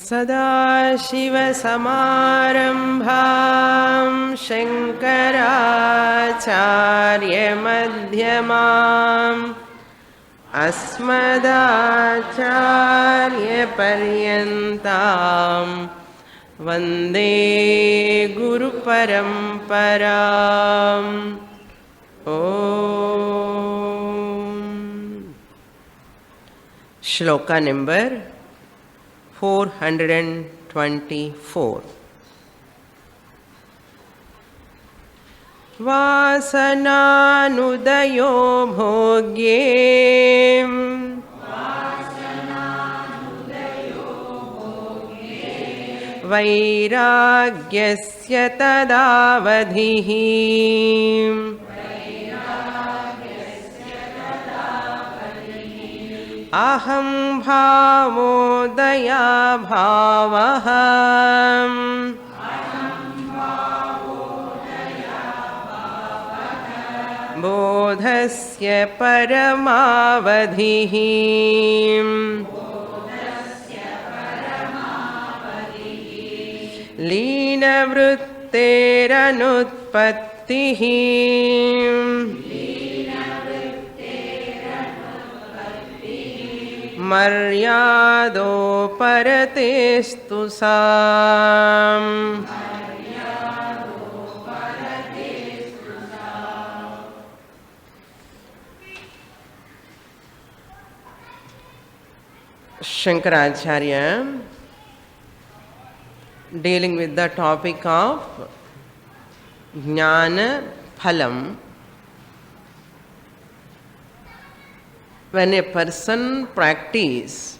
सदाशिवसमारम्भां शङ्कराचार्यमध्यमाम् अस्मदाचार्यपर्यन्तां वन्दे गुरुपरम्पराम्। श्लोका नंबर 424। वासनानुदयो भोग्ये वैराग्यस्य तदावधिः। अहं भावोदया भावः बोधस्य परमावधिः। लीनवृत्तेरनुत्पत्तिः मर्यादोपरतेस्तु सा। Shankaracharya dealing with the topic of Jnana Phalam. When a person practices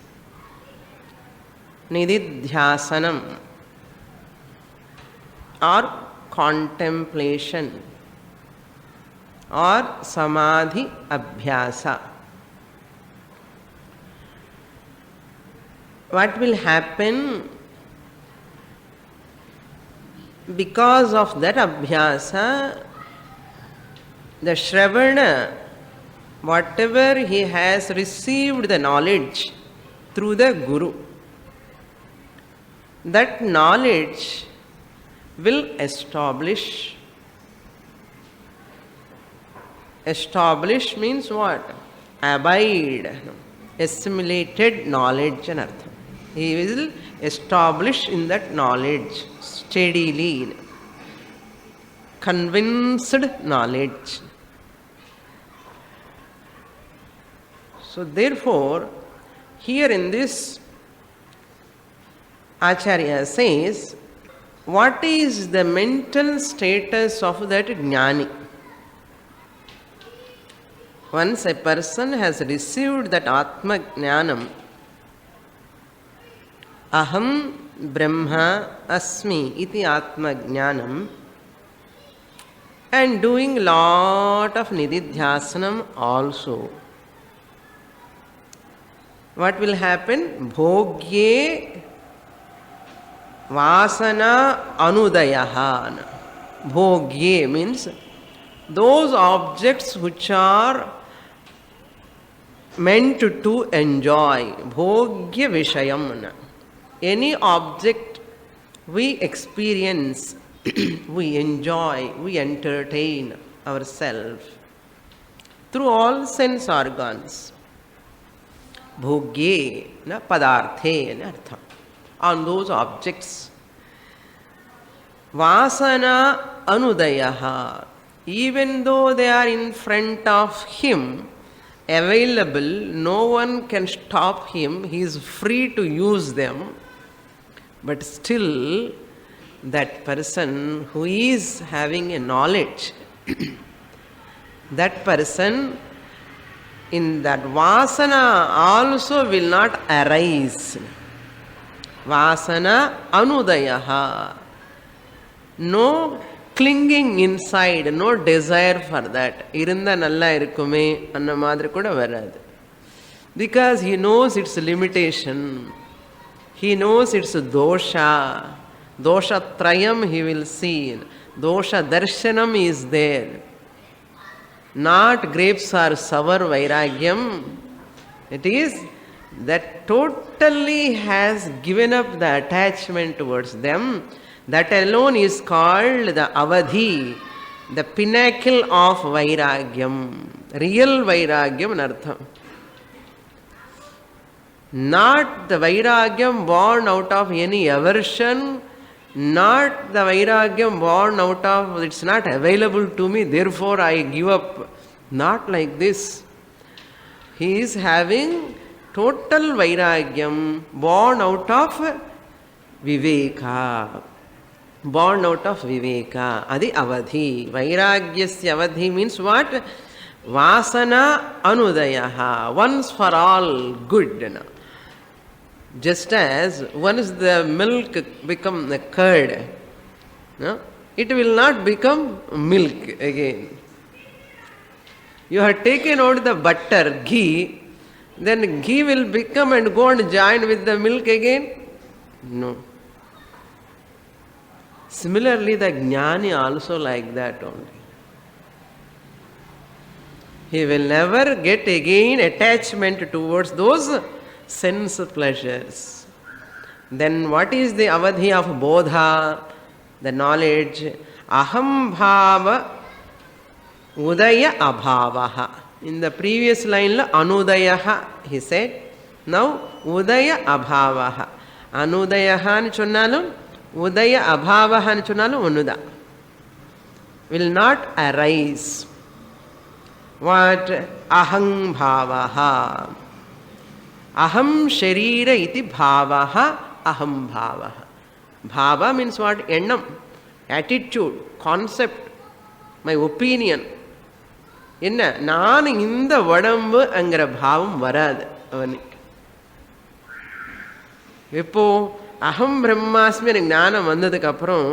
Nididhyasanam or contemplation or Samadhi Abhyasa, what will happen? Because of that Abhyasa, the Shravana, whatever he has received the knowledge through the Guru, that knowledge will establish. Establish means what? Abide. Assimilated knowledge and artha. He will establish in that knowledge steadily. Convinced knowledge. So therefore, here in this, Acharya says, what is the mental status of that jnani? Once a person has received that Atma Jnanam, Aham Brahma Asmi iti Atma Jnanam, and doing lot of Nididhyasanam also, what will happen? Bhogye Vasana Anudayaha. Bhogye means those objects which are meant to enjoy. Bhogya Vishayam. Any object we experience, we enjoy, we entertain ourselves through all sense organs. Bhogye na padarthe na artha. On those objects. Vasana anudayaha. Even though they are in front of him, available, no one can stop him, he is free to use them. But still, that person who is having a knowledge, that person in that vasana also will not arise. Vasana anudayaha. No clinging inside, no desire for that. Irunda nalla irkume anna madri kuda varadu. Because he knows its limitation. He knows its dosha. Dosha trayam he will see. Dosha darshanam is there. Not grapes are sour vairagyam. It is that totally has given up the attachment towards them, that alone is called the avadhi, the pinnacle of vairagyam, real vairagyam in artham. Not the vairagyam born out of any aversion, not the vairagyam born out of it's not available to me, therefore I give up. Not like this. He is having total vairagyam born out of viveka. Born out of viveka. Adi avadhi. Vairagyasya avadhi means what? Vasana anudayaha. Once for all good. Just as once the milk become the curd, no? It will not become milk again. You have taken out the butter, ghee, then ghee will become and go and join with the milk again? No. Similarly, the jnani also like that only. He will never get again attachment towards those sense pleasures. Then what is the avadhi of bodha? The knowledge. Aham bhava udaya abhavaha. In the previous line, anudayaha, he said. Now, udaya abhavaha. Anudayaha ani chonnalum, udaya abhavaha ani chonnalum unuda. Will not arise. What? Aham bhavaha. Aham sharira iti bhavaha aham bhavaha. Bhava means what? Ennam, attitude, concept, my opinion. என்ன நான் இந்த உடம்பு அங்கிற பாவம் வராது அவனுக்கு. இப்போ அகம் பிரம்மாஸ்மி எனக்கு ஞானம் வந்ததுக்கு அப்புறம்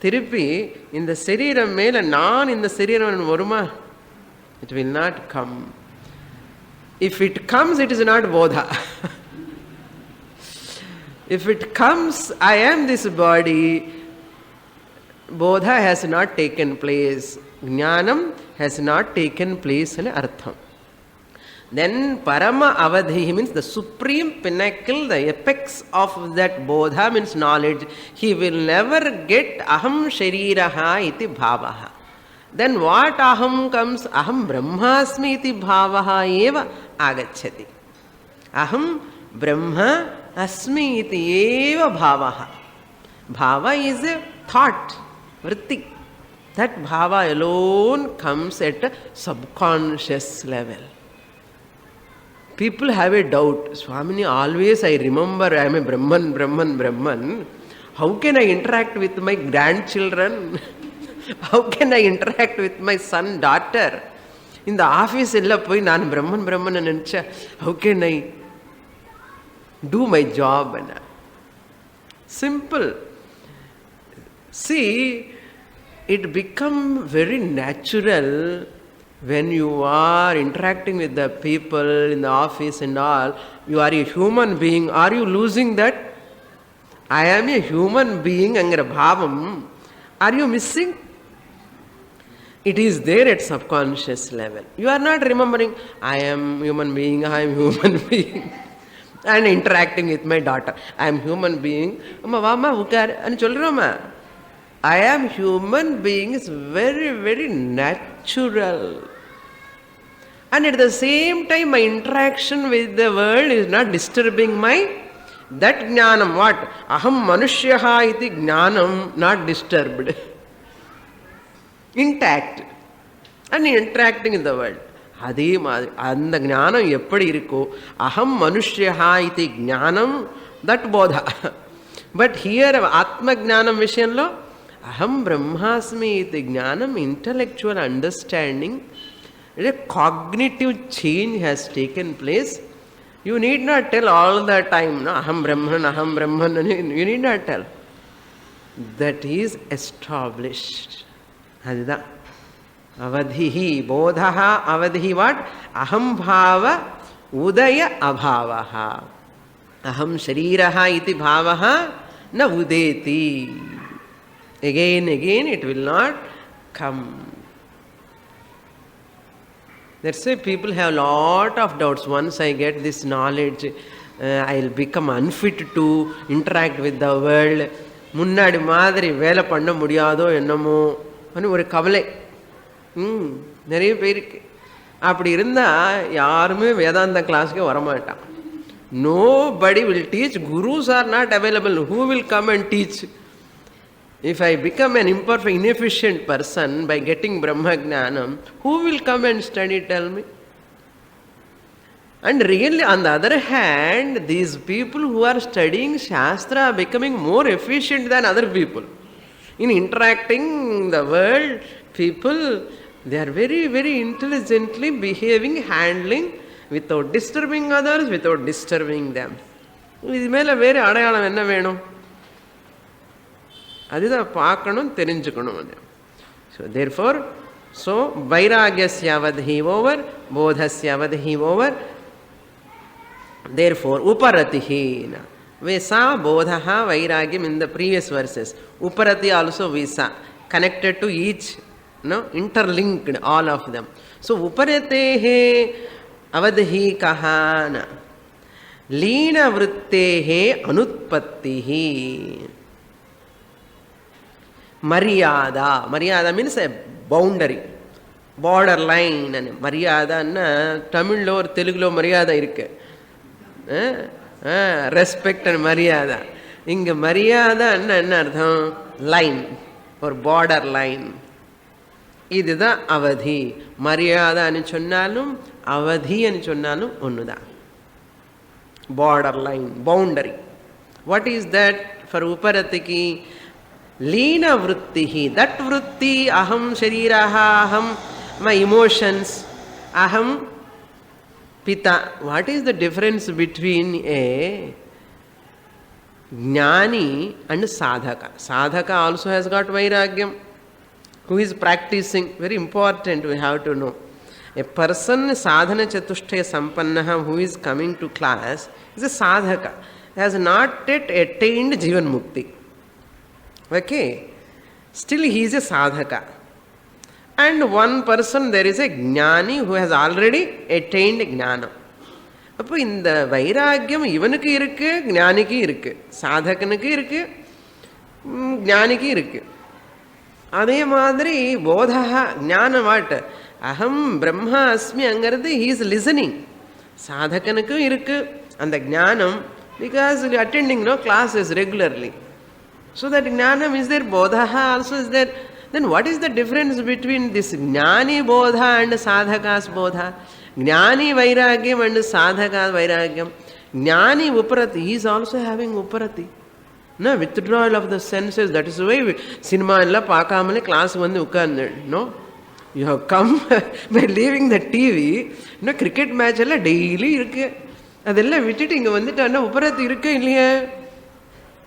திருப்பி இந்த சரீரம் மேல நான் இந்த சரீரம் வருமா? It will not come. If it comes, it is not bodha. If it comes, I am this body, bodha has not taken place. Jnanam has not taken place in artham. Then parama avadhi means the supreme pinnacle, the apex of that bodha means knowledge. He will never get aham shariraha iti bhavaha. Then what aham comes? Aham brahmasmi iti bhavaha eva agacchati. Aham brahma asmi iti eva bhavaha. Bhava is a thought, vritti. That bhava alone comes at a subconscious level. People have a doubt. Swamini, always I remember I am a Brahman, Brahman, Brahman. How can I interact with my grandchildren? How can I interact with my son, daughter? In the office, naan Brahman, Brahman anancha. How can I do my job? Simple. See, it becomes very natural when you are interacting with the people in the office and all. You are a human being. Are you losing that? I am a human being, angara bhavam. Are you missing? It is there at subconscious level. You are not remembering, I am human being, I am human being. And interacting with my daughter. I am human being. I am human being is very, very natural. And at the same time, my interaction with the world is not disturbing my, that jnanam, what? Aham manushyaha iti jnanam, not disturbed. Intact. And interacting in the world. அதே மாதிரி அந்த ஞானம் எப்படி இருக்கோ அகம் மனுஷ்யா இது ஞானம் that போதா. பட் ஹியர் ஆத்ம జ్ఞానం విషయంలో అహం బ్రహ్మాస్మి ఇది జ్ఞానం intellectual understanding, a cognitive change has taken place. You need not tell all the time, no, aham brahman, you need not tell. That is established. அதுதான் avadhihi bodhaha avadhi what? Aham bhava udaya abhavaha. Aham shariraha iti bhavaha na udeti. Again it will not come. That's why people have lot of doubts. Once I get this knowledge, I will become unfit to interact with the world, முன்னாடி மாதிரி வேலை பண்ண முடியாதோ என்னமோ ஒரு கவலை நிறைய பேருக்கு. அப்படி இருந்தால் யாருமே வேதாந்த கிளாஸுக்கே வரமாட்டான். Nobody will teach. Gurus are not available. Who will come and teach? If I become an imperfect, inefficient person by getting Brahma Jnanam, who will come and study, tell me? And really, on the other hand, these people who are studying Shastra are becoming more efficient than other people. In interacting the world, people, they are very, very intelligently behaving, handling, without disturbing others, without disturbing them. இது மேலே வேறு அடையாளம் என்ன வேணும்? அதுதான் பார்க்கணும், தெரிஞ்சுக்கணும். அது ஸோ தேர்ஃபோர் வைராகியஸ்ய அவதி ஓவர், போதஸ்ய அவதி ஓவர். தேர்ஃபோர் உபரதிஹி Vesa, Bodhaha, Vairagyam in the previous verses. Uparati also Vesa, connected to each, interlinked, all of them. So, Uparatehe Avadhi Kahana Leena Vrittehe Anutpattihi Maryada. Maryada means a boundary, borderline. And Maryada na Tamil or Telugu Maryada irukku. Respect and Maryada. Inga Maryada என்ன அர்த்தம்? Line, ஒரு border line. இதுதான் அவதி. மரியாதைன்னு சொன்னாலும் அவதி என்று சொன்னாலும் ஒன்றுதான். Border line, boundary. What is that for உபரத்திக்கு? லீன விருத்திஹி. தட் விருத்தி அகம் ஷரீரஹ, அகம் மை இமோஷன்ஸ், அகம் Pita. What is the difference between a Jnani and Sadhaka? Sadhaka also has got Vairagyam. Who is practicing? Very important, we have to know. A person, Sadhana Chatushtaya Sampannaha, who is coming to class, is a Sadhaka. Has not yet attained Jivan Mukti. Okay? Still he is a Sadhaka. And one person, there is a Jnani who has already attained Jnana. அப்போ இந்த வைராக்கியம் இவனுக்கு இருக்கு, ஞானிக்கு இருக்கு, சாதகனுக்கு இருக்கு, ஞானிக்கு இருக்கு. அதே மாதிரி போதா ஞான வாட் அகம் பிரம்மா அஸ்மி அங்கிறது ஹீ இஸ் லிசனிங். சாதகனுக்கும் இருக்கு அந்த ஞானம், because attending classes regularly. So that jnanam is there, bodha also is there. Then what is the difference between this Jnani Bodha and Sadhaka's Bodha? Jnani Vairagyam and Sadhaka's Vairagyam. Jnani Uparati, he is also having Uparati. No, withdrawal of the senses. That is why cinema illa paakamale class vandu ukkandu. No? You have come by leaving the TV. No, cricket match ella daily irukku. Adella vitittu inga vanditana Uparati irukku illaya?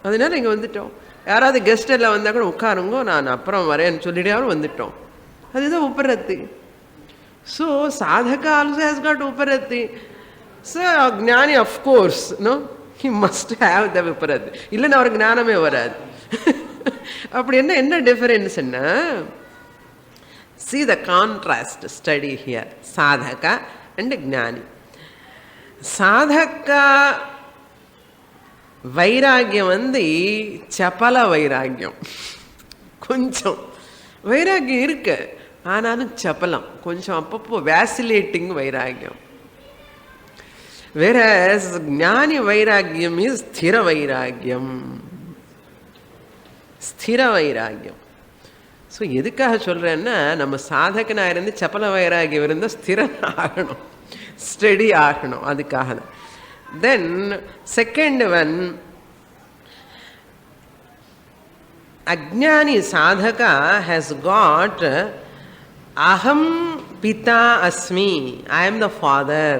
Adinala inga vandittom. யாராவது guest எல்லாம் வந்தால் கூட உட்காருங்கோ, நான் அப்புறம் வரேன்னு சொல்லிட்டு வந்துட்டோம். அதுதான் உபரத்தி. ஸோ சாதகா ஆல்சோ ஹேஸ் காட் உபரத்தி. ஸோ ஞானி of course he must have the உபரத்தி, இல்லைன்னா அவருக்கு ஞானமே வராது. அப்படி என்ன டிஃபரன்ஸ்னா, see the contrast, study here sadhaka and jnani. Sadhaka வைராக்கியம் சப்பல வைராக்கியம். கொஞ்சம் வைராக்கியம் இருக்கு, ஆனாலும் சப்பலம், கொஞ்சம் அப்பப்போ வேசிலேட்டிங் வைராக்கியம். வேற ஞானி வைராக்கியம் இஸ் ஸ்திர வைராக்கியம். ஸ்திர வைராக்கியம். ஸோ எதுக்காக சொல்றேன்னா, நம்ம சாதகனாக இருந்து சப்பல வைராக்கியம் இருந்தால் ஸ்திரம் ஆகணும், ஸ்டடி ஆகணும். அதுக்காக தான். Then second one, Ajnani Sadhaka has got Aham Pita Asmi, I am the father,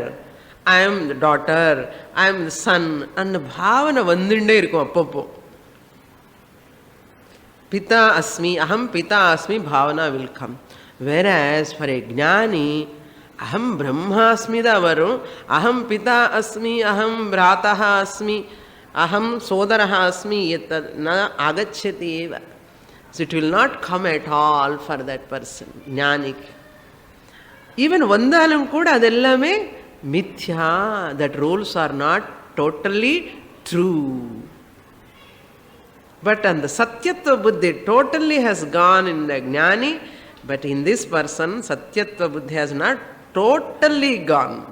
I am the daughter, I am the son, and bhavana vandinde irukum appappo. Pita Asmi, Aham Pita Asmi bhavana will come. Whereas for a Jnani, அகம் பிரம்மாஸ்மி தான் வரும். அகம் பிதா அஸ்மி, அகம் பிராத்தா அஸ்மி, அகம் சோதரா அஸ்மி, ந ஆகச்சதி ஏவ. So it will not come at all for that person, ஞானிக்கு. ஈவன் வந்தாலும் கூட அது எல்லாமே மித்யா. That roles are not totally true. But on the Satyatva Buddhi totally has gone in the Jnani, but in this person, Satyatva Buddhi has not totally gone.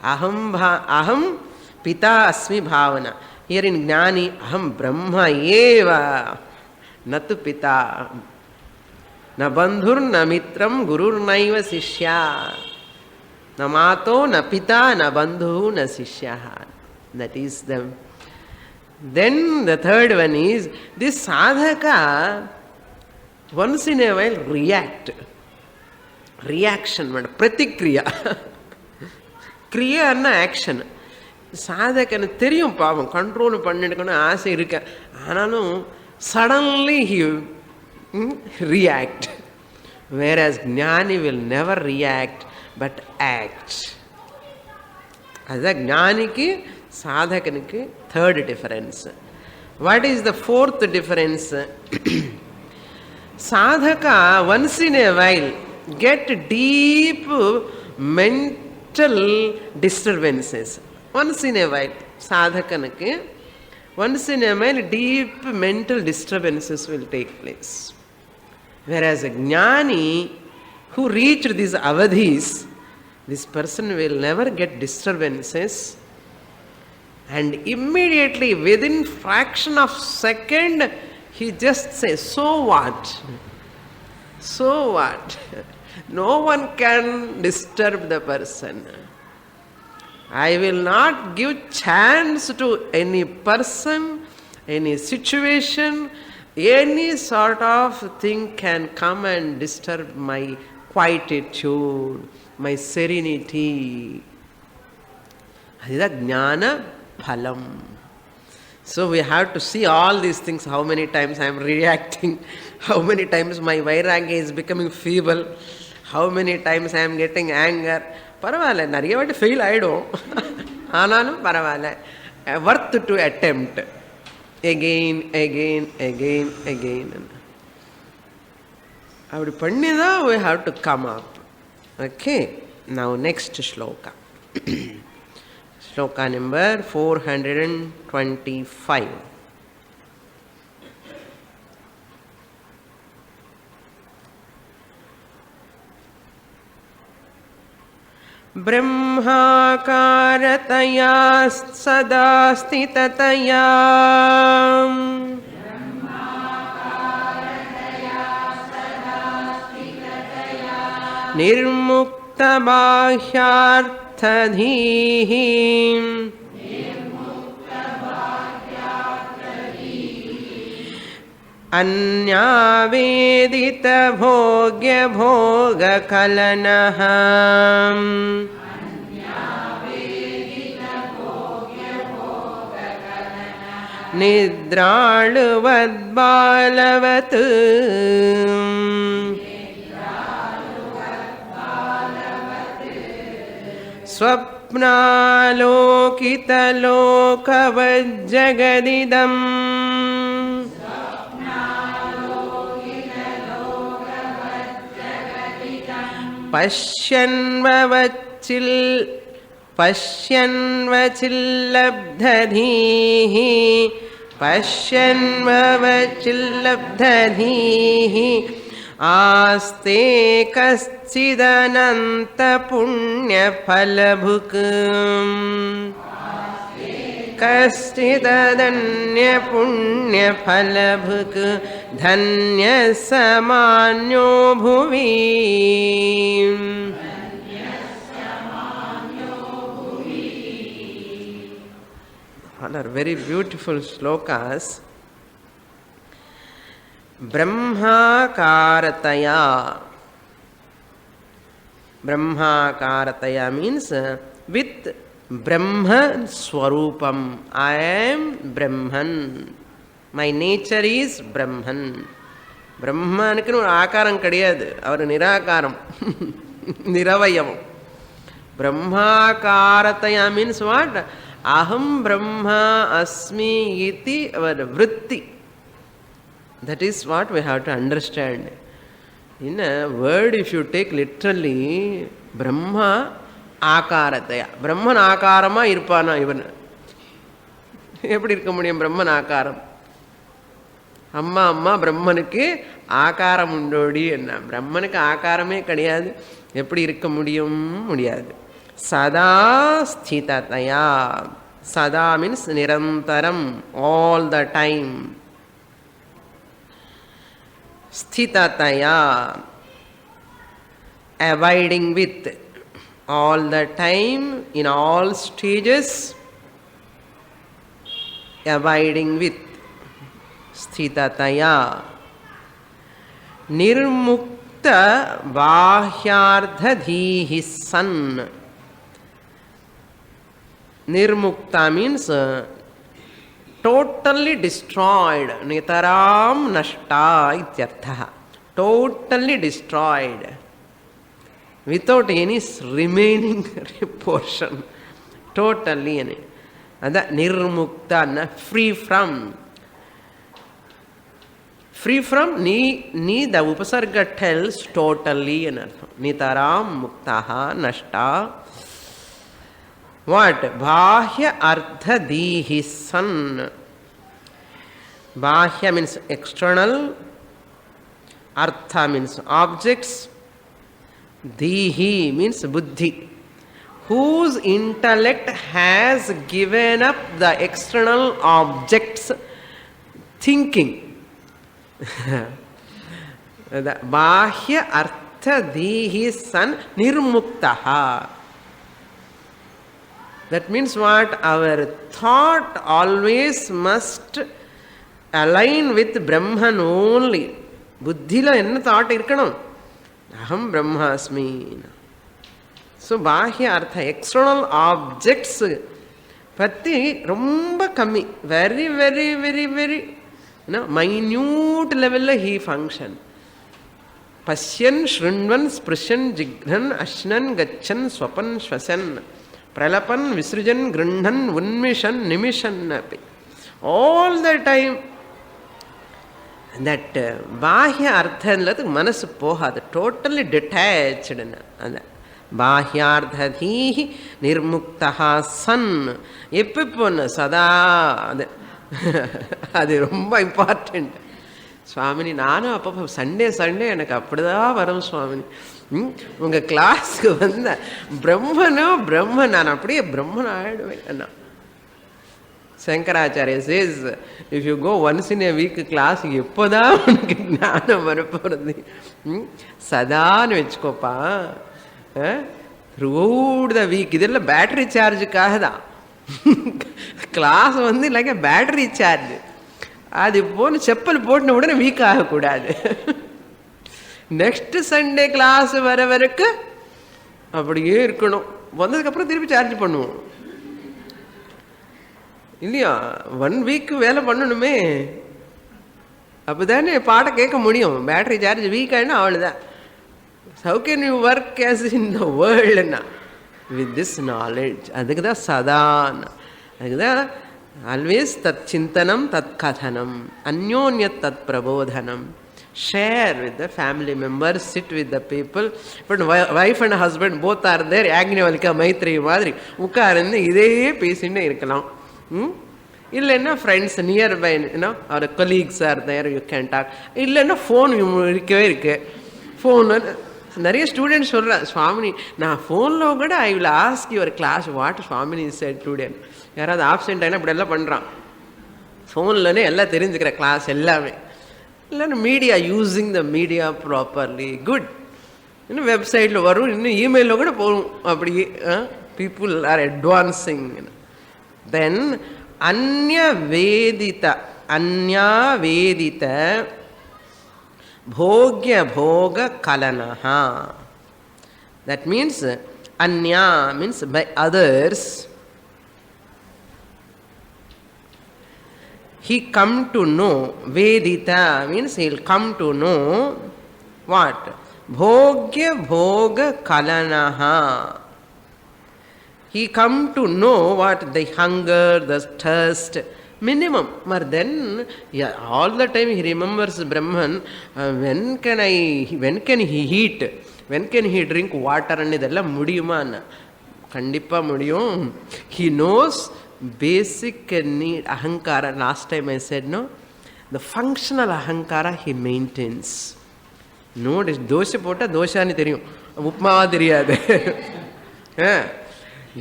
Aham Pita Asmi Bhavana. Here in Jnani, Aham Brahma Eva, Natu Pita. Na bandhur na mitram gurur naiva sishya. Na mato na pita na bandhu na sishya. That is the... Then the third one is, this sadhaka once in a while react. Reaction, pratikriya. Kriya anna action. சாதகன்னு தெரியும் பாவம், control பண்ணிட்டுக்கணும் ஆசை இருக்க, ஆனாலும் suddenly he react. Whereas Jnani will never react but act. அதுதான் ஞானிக்கு சாதகனுக்கு third difference. What is the fourth difference? Sadhaka once in a while get deep mental disturbances. Once in a while, sadhakanukku once in a while deep mental disturbances will take place. Whereas a jnani who reached these avadhis, this person will never get disturbances, and immediately within fraction of second he just says, so what? So what? No one can disturb the person. I will not give chance to any person, any situation, any sort of thing can come and disturb my quietude, my serenity. That is jnana phalam. So we have to see all these things, how many times I am reacting, how many times my vairagya is becoming feeble, how many times I am getting anger. பரவாயில்ல, நிறைய வாட்டி fail ஆகிடும், ஆனாலும் பரவாயில்ல, worth to attempt again. அப்படி பண்ணி தான் we have to come up. Okay, now next shloka. Shloka number 425. ब्रह्माकारतया सदा स्थिततया निर्मुक्तबाह्यार्थधीः अन्यावेदितभोग्यभोगकलनः निद्राळुवद्बालवत् स्वप्नालोकितलोकवज्जगदिदम् पश्यन्वचिल्लब्धधीः आस्ते कश्चिदनन्तपुण्यफलभुक् धन्यः समान्यो भुवि. All are very beautiful shlokas. Brahmakarataya. Brahmakarataya means with Brahman Swarupam. I am Brahman. My nature is Brahman. Brahmaனுக்கு ஒரு ஆகாரம் கிடையாது, அவர் நிராகாரம், நிரவயம். Brahmakarataya means what? Aham Brahma Asmi iti our vritti. That is what we have to understand. In a word, if you take literally, Brahma ஆகாரத்தையா. பிரம்மன் ஆகாரமா இருப்பானா இவன்? எப்படி இருக்க முடியும் பிரம்மன் ஆகாரம்? அம்மா அம்மா பிரம்மனுக்கு ஆகாரம் உண்டோடி என்ன? பிரம்மனுக்கு ஆகாரமே கிடையாது, எப்படி இருக்க முடியும்? முடியாது. சதா ஸ்திததயா. சதா மீன்ஸ் நிரந்தரம், ஆல் த டைம். ஸ்திததயா, abiding with, all the time, in all stages, abiding with. Sthitataya. Nirmukta bahyardhadhihi san. Nirmukta means totally destroyed. Nitaram nashta ityartha. Totally destroyed, without any remaining portion. Totally. That nirmukta, free from. Free from, ni the upasarga tells totally. Nitaram muktaha nashta. What? Bahya artha dihi san. Bahya means external, artha means objects, dihi means buddhi, whose intellect has given up the external objects thinking. Bahya artha dihi san nirmuktaha. That means what? Our thought always must align with Brahman only. புத்தியில் என்ன thought இருக்கணும்? அகம் பிரம்மாஸ்மி. So பாஹ்ய அர்த்தம், external objects பற்றி ரொம்ப கம்மி, very very very very minute லெவலில் ஹீ ஃபங்க்ஷன். பஷ்யன் ஸ்ருண்வன் ஸ்பிருஷன் ஜிக்னன் அஷ்னன் கச்சன் ஸ்வபன் ஸ்வசன் பிரலபன் விசிருஜன் கிருண்ணன் உன்மிஷன் நிமிஷன் அப்படி ஆல் த டைம். தட் பாஹ்ய அர்த்தத்துக்கு மனசு போகாது, டோட்டலி டிட்டாச்சுடுன்னு. அந்த பாஹ்யார்த்தீஹி நிர்முக்தா சன். எப்போன்னு சதா. அது அது ரொம்ப இம்பார்ட்டண்ட். சுவாமினி நானும் அப்பப்போ சண்டே எனக்கு அப்படிதான் வரும் சுவாமினி. உங்கள் கிளாஸுக்கு வந்த பிரம்மன் நான் அப்படியே பிரம்மன் ஆகிடுவேன் அண்ணா. Shankaracharya says, if you go once in a week class, எப்போதான் உனக்கு ஞானம் வரப்போகிறது? சதான்னு வச்சுக்கோப்பா. Throughout the week. இதெல்லாம் பேட்டரி சார்ஜுக்காக தான். கிளாஸ் இல்லைங்க பேட்டரி சார்ஜ். அது போன செப்பல் போட்டுன உடனே வீக் ஆகக்கூடாது. நெக்ஸ்ட் சண்டே கிளாஸ் வர வரைக்கும் அப்படியே இருக்கணும். வந்ததுக்கப்புறம் திருப்பி சார்ஜ் பண்ணுவோம் இல்லையா? 1 வீக் வேலை பண்ணணுமே, அப்போதானே பாடம் கேட்க முடியும். பேட்டரி சார்ஜ் வீக் ஆகினா அவ்வளோதான். How can you work as in the world? With this knowledge. அதுக்கு தான் சதானா. அதுக்கு தான் always Dutt சிந்தனம் Dutt கதனம் அந்யோன்யத் Dutt பிரபோதனம். Share with the family members, sit with the people. But wife and husband both are there. யாக்ஞவல்கா Maithri மாதிரி உட்கார்ந்து இதே பேசிட்டு இருக்கலாம். இல்லைன்னா friends nearby our colleagues are there, you can talk. இல்லைன்னா ஃபோன் இருக்கவே இருக்கு. ஃபோனு நிறைய ஸ்டூடெண்ட்ஸ் சொல்கிறேன், சுவாமினி நான் ஃபோனில் கூட I will ask your class what சுவாமினி செட் டுடே. யாராவது ஆப்சென்ட் ஆகினா இப்படி எல்லாம் பண்ணுறான். ஃபோன்லனே எல்லாம் தெரிஞ்சுக்கிற கிளாஸ் எல்லாமே. இல்லைன்னா media, using the media properly, good. இன்னும் வெப்சைட்டில் வரும், இன்னும் இமெயிலில் கூட போகும். அப்படியே பீப்புள் ஆர் அட்வான்சிங். தென் அந்யவேதித போக்ய போக கலனஹா. That means anya means by others. He come to know. Vedita means he'll come to know what? Bhogya bhoga kalanaha. He come to know what? The hunger, the thirst, minimum. But then all the time he remembers Brahman. When can he eat? When can he drink water? And idella mudiyuma. கண்டிப்பாக முடியும். He knows basic need ahankara. Last time I said, no, the functional ahankara he maintains. நோடி dosa போட்டால் தோசான்னு தெரியும், உப்புமாவா தெரியாது.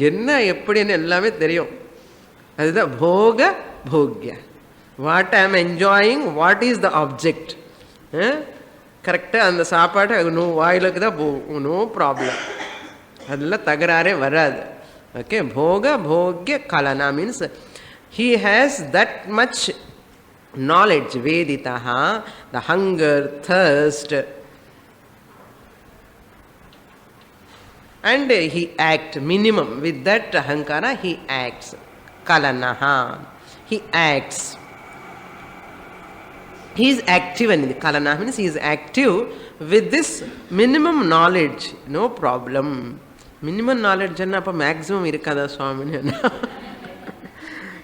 என்ன எப்படின்னு எல்லாமே தெரியும். அதுதான் போக போக்ய. What I am enjoying, what is the object. கரெக்டாக அந்த சாப்பாடு நோ வாயிலுக்கு தான் போகும், நோ ப்ராப்ளம். அதெல்லாம் தகராறே வராது. ஓகே, போக போக்ய கலனா means he has that much knowledge, veditaha, the hunger, thirst, and he act minimum with that ahankara. He acts, kalanaha, he acts, he is active. And kalana means he is active with this minimum knowledge, no problem. Minimum நாலெட்ஜ்னா அப்போ maximum இருக்காதா சுவாமின்னு?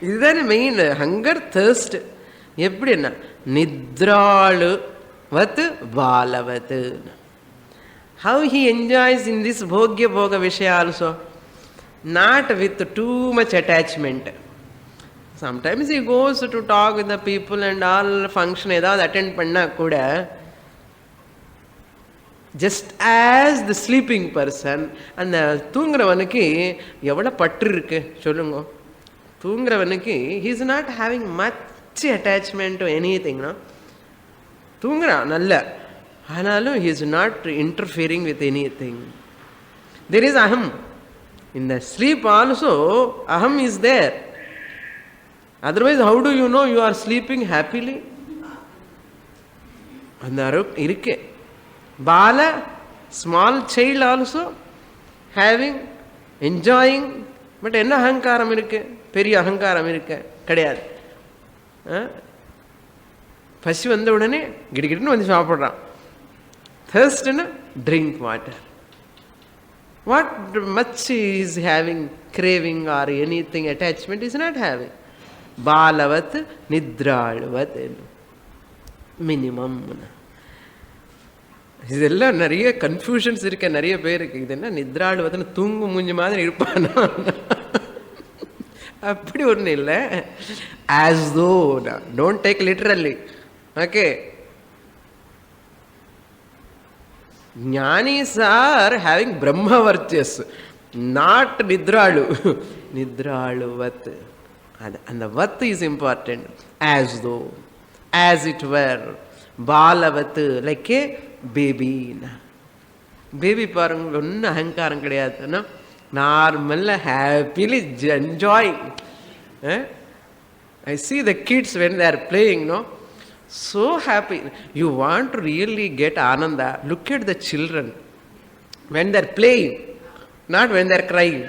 இதுதானே main. Hunger thirst எப்படின்னா நித்ராளு வத்து பாலவத்து. How he enjoys in this bhogya bhoga vishaya also, not with too much attachment. Sometimes he goes to talk with the people and all function ஏதாவது attend பண்ணா கூட just as the sleeping person. அந்த தூங்குறவனுக்கு எவ்வளோ பற்று இருக்கு சொல்லுங்க. தூங்குறவனுக்கு he is not having much attachment to anything, no? தூங்குறான் நல்ல, ஆனாலும் he is not interfering with anything. There is aham. In the sleep also aham is there. Otherwise how do you know you are sleeping happily? அந்த இருக்கு. Bala, small child also having, enjoying, but என்ன அகங்காரம் இருக்கு? பெரிய அகங்காரம் இருக்கு கிடையாது. பசி வந்த உடனே கிடுகிடுன்னு வந்து சாப்பிட்றான். thirstனா drink water. What much is having craving or anything attachment is not having. Balavat nidralavat minimum. இதெல்லாம் நிறைய கன்ஃபியூஷன்ஸ் இருக்க நிறைய பேருக்கு. இது என்ன நித்ராடு வந்து தூங்கு மூஞ்சி மாதிரி இருப்பானா? அப்படி ஒன்றும் இல்லை. As though, don't take literally. Okay, ஞானிஸ் ஆர் ஹேவிங் பிரம்மவர்ச்சஸ், நாட் நித்ராளு. நித்ராளு வத், அந்த வத் is important. As though, as it were. பாலவத்து லைக் ஏ பேபின்னா. பேபி பாருங்க, ஒன்றும் அகங்காரம் கிடையாதுன்னா, நார்மலாக happily enjoying. I see the kids when they are playing, no, so happy. You want to really get ananda, look at the children when they are playing, not when they are crying.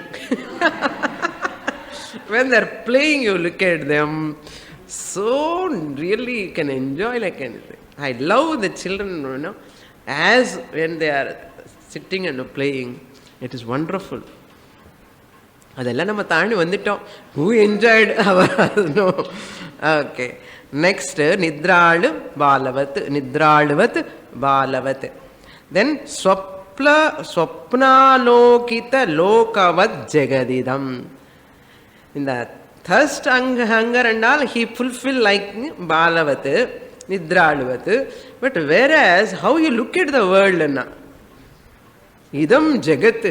When they are playing, you look at them, so really you can enjoy like anything. I love the children, you know, as when they are sitting and playing, it is wonderful. அதெல்லாம் நம்ம தாண்டி வந்துட்டோம். Who enjoyed our no. Okay, next நித்ராளு பாலவத், நித்ராளுவத் பாலவத். Then ஸ்வப்னாலோகித லோகவத் ஜெகதிதம். இந்த thirst hunger and all he fulfill like பாலவத் நித்ராளுவத். But whereas how you look at the world na, idam jagat,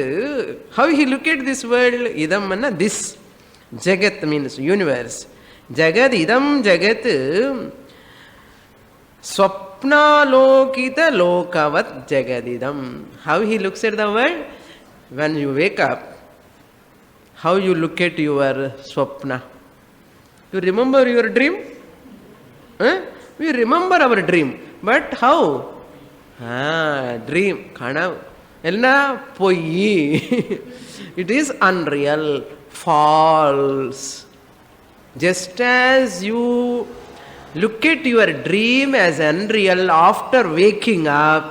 how he look at this world, idam manna this, jagat means universe, jagat idam jagat swapnalokita lokavat jagadidam. How he looks at the world when you wake up, how you look at your swapna. You remember your dream? We remember our dream, but how? Dream kanavu ella poi. It is unreal, false. Just as you look at your dream as unreal after waking up,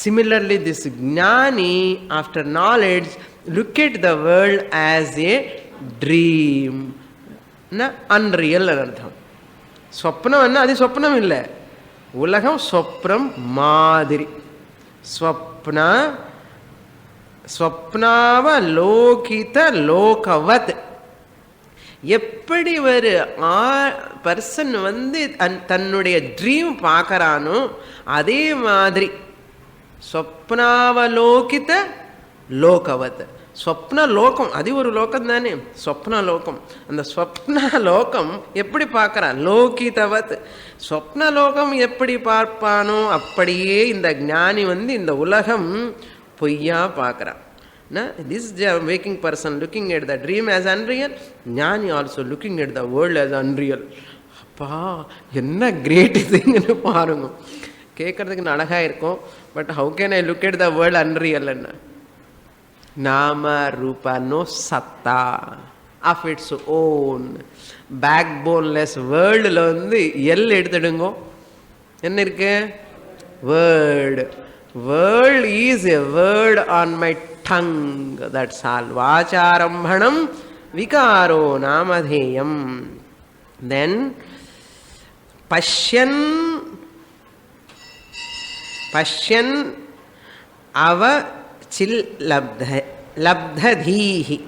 similarly this jnani after knowledge look at the world as a dream, na unreal anartham. ஸ்வப்னம் என்ன? அது சொப்னம் இல்லை, உலகம் சொப்னம் மாதிரி. ஸ்வப்ன ஸ்வப்னாவலோகித லோகவத். எப்படி ஒரு person தன்னுடைய ட்ரீம் பார்க்கறானோ அதே மாதிரி ஸ்வப்னாவலோகித லோகவத். ஸ்வப்ன லோகம் அது ஒரு லோகம் தானே, ஸ்வப்ன லோகம். அந்த ஸ்வப்ன லோகம் எப்படி பார்க்கறான்? லோகிதவத். ஸ்வப்ன லோகம் எப்படி பார்ப்பானோ அப்படியே இந்த ஞானி இந்த உலகம் பொய்யா பார்க்கறான். This waking person looking at the dream as unreal, ஞானி also looking at the world as unreal. அப்பா என்ன கிரேட் இதுன்னு பாருங்க. கேட்கறதுக்கு அழகா இருக்கும். But how can I look at the world unreal? Nama Rupa no Satta of its own. Backboneless world L எடுத்துடுங்க. என்ன இருக்கு? Word. World is a word on my tongue. That's all. Vacharambhanam vikaro namadheyam. Then Pashyan ava chil labdhadhihi.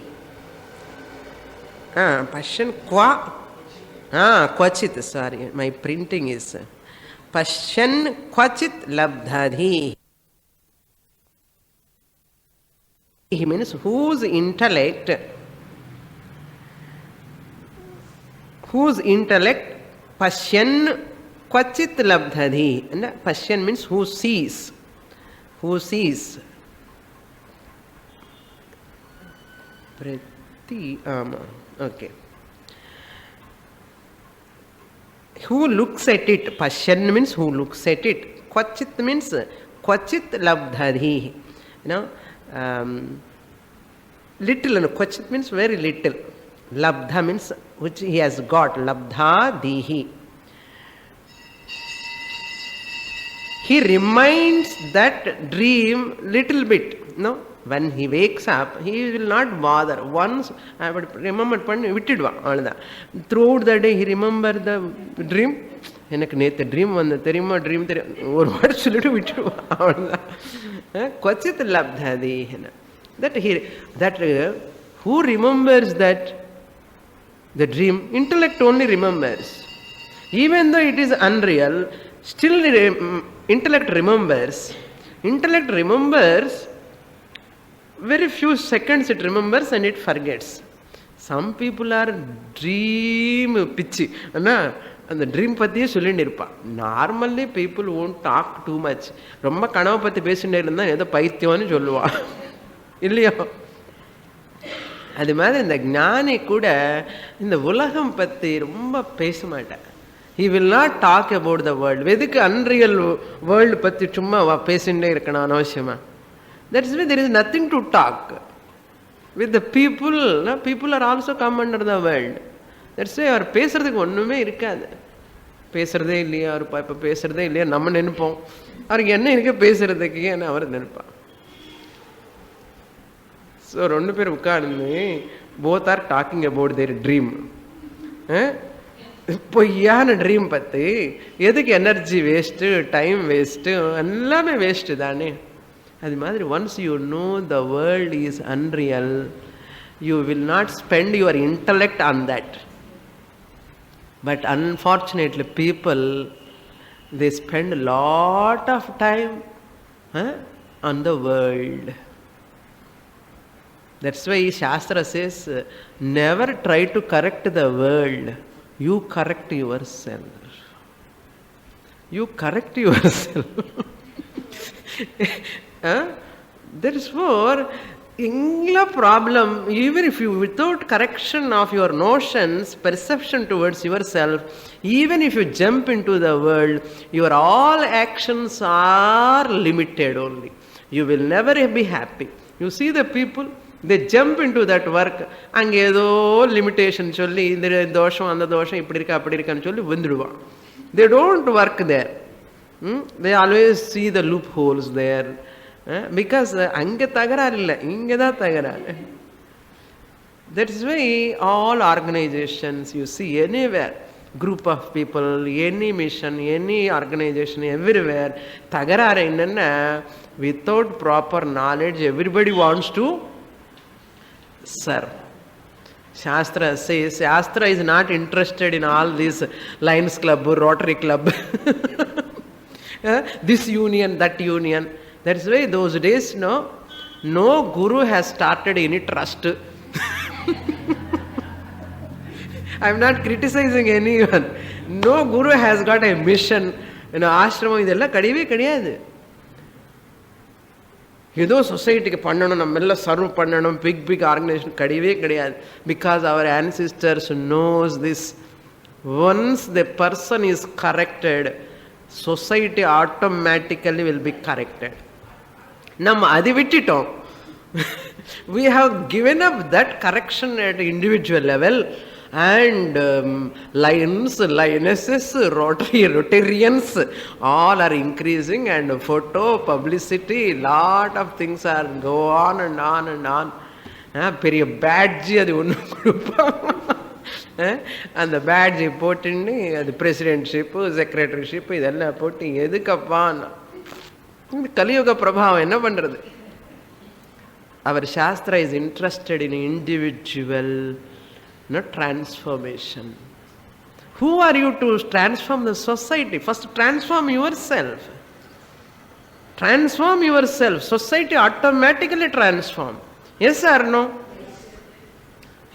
Pashyan kvachit. Sorry, my printing is Pashyan kvachit labdhadhihi. He means whose intellect Pashyan kvachit labdhadhi. And Pashyan means who sees. Okay. Who looks at it? Pashyan means who looks at it. Kvachit means kvachit labdhadhi. Little, and kvachit means very little. Labdha means which he has got. Labdha dihi. He reminds that dream little bit. When he wakes up, he will not bother. Once I would remember throughout the day he remember the dream. எனக்கு நேற்று dream தெரியுமா, dream தெரியும், ஒரு வாரம் சொல்லிட்டு விட்டுடுவான். அவ்வளோதான். கொச்சித் லப்தாதி. That who remembers that the dream? Intellect only remembers. Even though it is unreal, still intellect remembers. Intellect remembers very few seconds, it remembers and it forgets. Some people are dream pitchy. அந்த dream பற்றியே சொல்லிட்டு இருப்பான். Normally people won't talk too much. ரொம்ப கனவை பற்றி பேசிகிட்டே இருந்தால் ஏதோ பைத்தியம்னு சொல்லுவான் இல்லையோ? அது மாதிரி இந்த ஞானி கூட இந்த உலகம் பற்றி ரொம்ப பேச மாட்டேன். He will not talk about the world. எதுக்கு அன்ரியல் வேர்ல்டு பற்றி சும்மா பேசிகிட்டே இருக்கணும் அனவசியமாக? That's why there is nothing to talk with the people. People are also come under the world. That's why அவர் பேசுறதுக்கு ஒன்றுமே இருக்காது. பேசுறதே இல்லையா அவர்? இப்போ பேசுறதே இல்லையா நம்ம நினைப்போம். அவருக்கு என்ன இருக்க பேசுறதுக்கு அவர் நினைப்பான். ஸோ ரெண்டு பேர் உட்கார்ந்து both are talking about their dream. பொய்யான ட்ரீம் பற்றி எதுக்கு எனர்ஜி வேஸ்ட்டு, டைம் வேஸ்ட்டு, எல்லாமே வேஸ்ட்டு தானே. அது மாதிரி once you know the world is unreal, you will not spend your intellect on that. But unfortunately people, they spend a lot of time on the world. That's why Shastra says, never try to correct the world. You correct yourself. You correct yourself. Therefore, Ingla problem, even if you without correction of your notions, perception towards yourself, even if you jump into the world, your all actions are limited only. You will never be happy. You see the people, they jump into that work, அங்கே ஏதோ limitation சொல்லி இந்த தோஷம் அந்த தோஷம் இப்படி இருக்கா அப்படி இருக்கான்னு சொல்லி வந்துடுவான். They don't work there. They always see the loopholes there. Because அங்கே தகராறு இல்லை, இங்கே தான் தகராறு. That's why all organizations you see anywhere, group of people, any mission, any organization, everywhere தகராறு என்னன்னா, without proper knowledge everybody wants to serve. Shastra says, Shastra is not interested in all this Lions Club, Rotary Club, this union, that union. That's why those days, no guru has started any trust. I'm not criticizing anyone. No guru has got a mission. ஆசிரமம் இதெல்லாம் கிடையவே கிடையாது. ஏதோ சொசைட்டிக்கு பண்ணணும், நம்ம எல்லாம் serve பண்ணணும், பிக் ஆர்கனைசேஷன் கிடையவே கிடையாது. Because our ancestors knows this. Once the person is corrected, society automatically will be corrected. நம்ம அதை விட்டுட்டோம். We have given up that correction at individual level, and lions, lionesses, Rotarians all are increasing, and photo publicity, lot of things are go on and on and on. பெரிய badge அது ஒன்று கொடுப்பாங்க. அந்த பேட்ஜை போட்டுன்னு அது பிரசிடென்ட்ஷிப்பு, செக்ரட்டரிஷிப்பு இதெல்லாம் போட்டு எதுக்கப்பான்னு. கலியுக பிரபாவம் என்ன பண்றது? அவர் சாஸ்திரா is interested in individual transformation. Who are you to transform the society? First transform yourself. Transform yourself. Society automatically transform. Yes or no?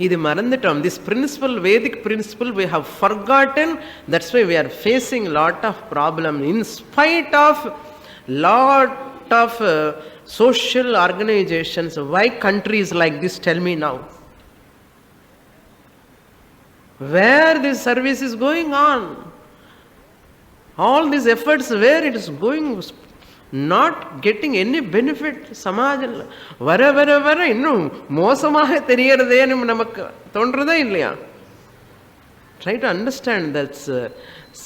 இது மறந்துட்டோம். This principle, Vedic principle, we have forgotten. That's why we are facing lot of problem in spite of lot of social organizations. Why countries like this? Tell me now. Where this service is going on, all these efforts, where it is going, not getting any benefit. சமாஜம் வர வர வர இன்னும் மோசமாக தெரியறதேன்னு நமக்கு தோன்றதே இல்லையா? Try to understand that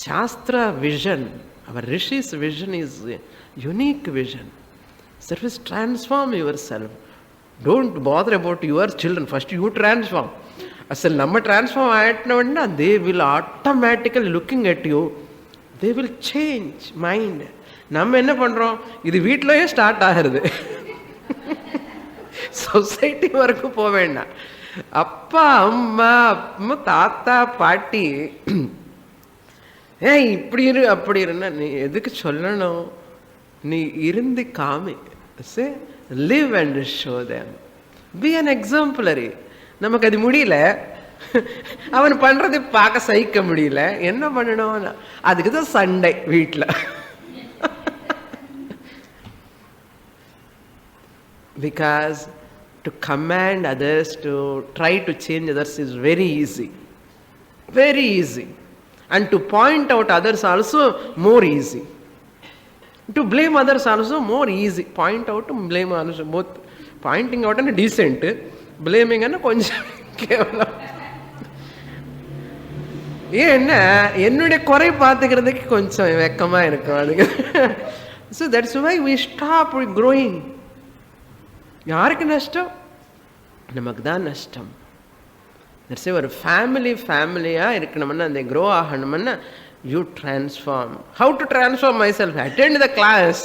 Shastra vision, our Rishi's vision is a unique vision. Service, transform yourself. Don't bother about your children. First you transform. అసలు நம்ம transform ఆయిట్నా they will automatically looking at you, they will change mind. நம்ம என்ன பண்ணுறோம், இது வீட்டிலேயே start ஆகிறது, society வரைக்கும் போக வேண்டாம். அப்பா அம்மா அம்மா தாத்தா பாட்டி இப்படி இரு அப்படி இருன்னா நீ எதுக்கு சொல்லணும்? நீ இருந்து காமி. Live and show them, be an exemplary. நமக்கு அது முடியல, அவன் பண்றது பார்க்க சகிக்க முடியல, என்ன பண்ணணும்? அதுக்கு தான் சண்டை வீட்டில். Because to command others, to try to change others is very easy, very easy, and to point out others also more easy. To blame others also more easy. Point out and blame others, both. Pointing out and decent, blaming and கொஞ்சம் கேவலம். ஏன்னா என்னுடைய குறை பார்த்துக்கிறதுக்கு கொஞ்சம் வெக்கமா இருக்கும் அதுக்கு. So that's why we stop growing. யாருக்கு நஷ்டம்? நமக்கு தான் நஷ்டம். That's why ஒரு ஃபேமிலியா இருக்கணும்னா, அந்த க்ரோ ஆகணும்னா you transform. How to transform myself? Attend the class.